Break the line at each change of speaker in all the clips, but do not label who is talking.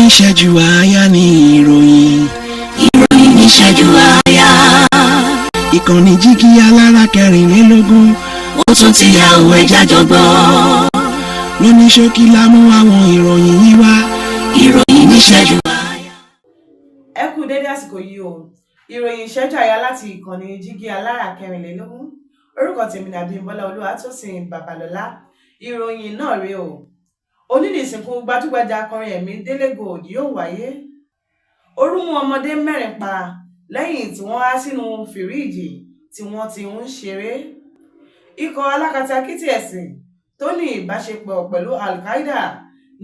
ìṣẹ́jú àáyá ni ìròyìn.
ìròyìn ní ìṣẹ́jú àáyá.
ìkànnì Jígí Alára 24.
ó tún ti yá òwe jájọgbọ́.
lóní ṣókí la mú àwọn ìròyìn yìí wá.
ìròyìn ní ìṣẹ́jú àáyá.
ẹ kú dédé àsìkò yìí o. ìròyìn ìṣẹ́jú àáyá láti ìkànnì Jígí Alára 24. orúkọ tèmi ni Abímbọ́lá Olúwatósìn Babalọ́lá. ìròyìn náà rèé o. onílé ìsìnkú gbajúgbajà akọrin ẹ̀mí Délé Gold yóò wáyé. Orú mú ọmọdé 4 pa lẹ́yìn tí wọ́n há sínú fìríìjì tí wọ́n ti ń ṣeré. Ikọ̀ alákatakítí ẹ̀sìn tó ní ìbáṣepọ̀ pẹ̀lú Al-Qaeda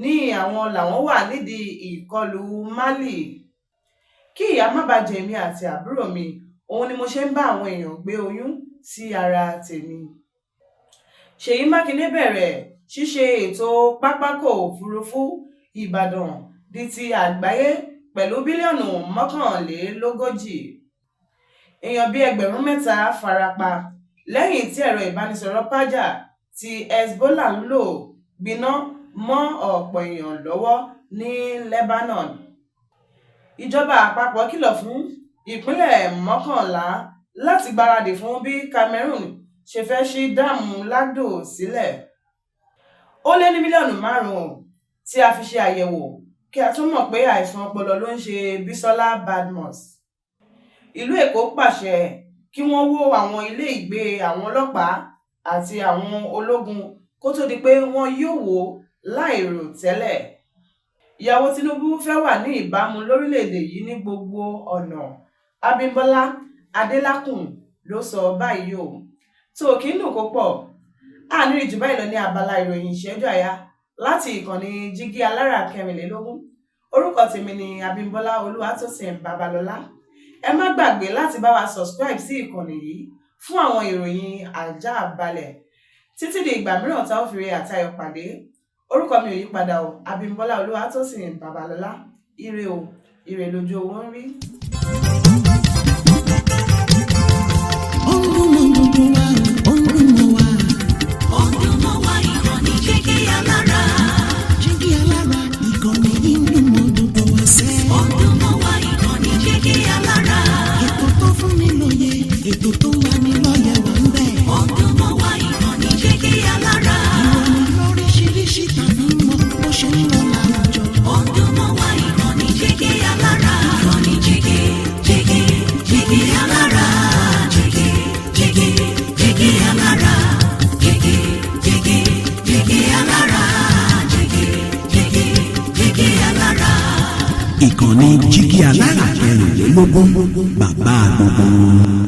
ní àwọn làwọn wà nídìí ìkọlù Mali. Kí ìyá má bàa jẹ èmi àti àbúrò mi, òun ni mo ṣe ń bá àwọn èèyàn gbé oyún sí ara tèmi. Ṣèyí Mákindé bẹ̀rẹ̀ ṣíṣe ètò pápákọ̀ òfurufú Ìbàdàn di ti àgbáyé pẹ̀lú bílíọ̀nù 41. Èèyàn bíi 3,000 farapa lẹ́yìn tí ẹ̀rọ ìbánisọ̀rọ̀ Pager tí Hezbollah ń lò gbiná mọ́ ọ̀pọ̀ èèyàn lọ́wọ́ ní Lebanon. Ìjọba àpapọ̀ kìlọ̀ fún ìpínlẹ̀ 11 láti gbáradì fún bí Cameroon ṣe fẹ́ ṣí dáàmù Lagdo sílẹ̀. Ó lé ní mílíọ̀nù 5 tí a fi ṣe àyẹ̀wò kí a tún mọ̀ pé àìsàn ọpọlọ ló ń ṣe Bísọ́lá Badmus. Ìlú Èkó pàṣẹ kí wọ́n wó àwọn ilé ìgbé àwọn ọlọ́pàá àti àwọn ológun kó tó di pé wọ́n yóò wó láìrò tẹ́lẹ̀. Ìyàwó Tinubu fẹ́ wà ní ìbámu lórílẹ̀‐èdè yìí ní gbogbo ọ̀nà. Abímbọ́lá Adélákùn ló sọ báyìí o. tó kí nù kó pọ̀ àní ìjù báyìí lọ ní abala ìròyìn ìṣẹ́jú àáyá láti ìkànnì Jígí Alára 24. orúkọ tèmi ni Abímbọ́lá Olúwatósìn Babalọ́lá. ẹ má gbàgbé láti bá wa subscribe sí ìkànnì yìí fún àwọn ìròyìn àjààbalẹ̀ títí di ìgbà mìíràn tá ó fi rí àtayọ̀ pàdé. orúkọ mi ò yí padà o, Abímbọ́lá Olúwatósìn Babalọ́lá. Ire o, ire lójú owó ń rí.
Jígí Alára.
Jígí Alára ìkànnì ìlú mọ́ gbogbo wa sẹ́.
ọdún mọ́ wa ìkànnì Jígí Alára.
ètò tó fún ni lóye, ètò tó wà ní lọ́yẹ̀ wà ń bẹ̀.
ọdún mọ́ wa ìkànnì Jígí Alára.
ìròyìn lóríṣiríṣi tàbí mọ bó ṣe ń lọ láwùjọ.
ọdún mọ́ wa ìkànnì Jígí Alára. ìkànnì Jígí Alára. Jígí Alára. Jígí Alára. Jígí Alára.
ìkànnì Jígí Alára 24, bàbá gbogbo.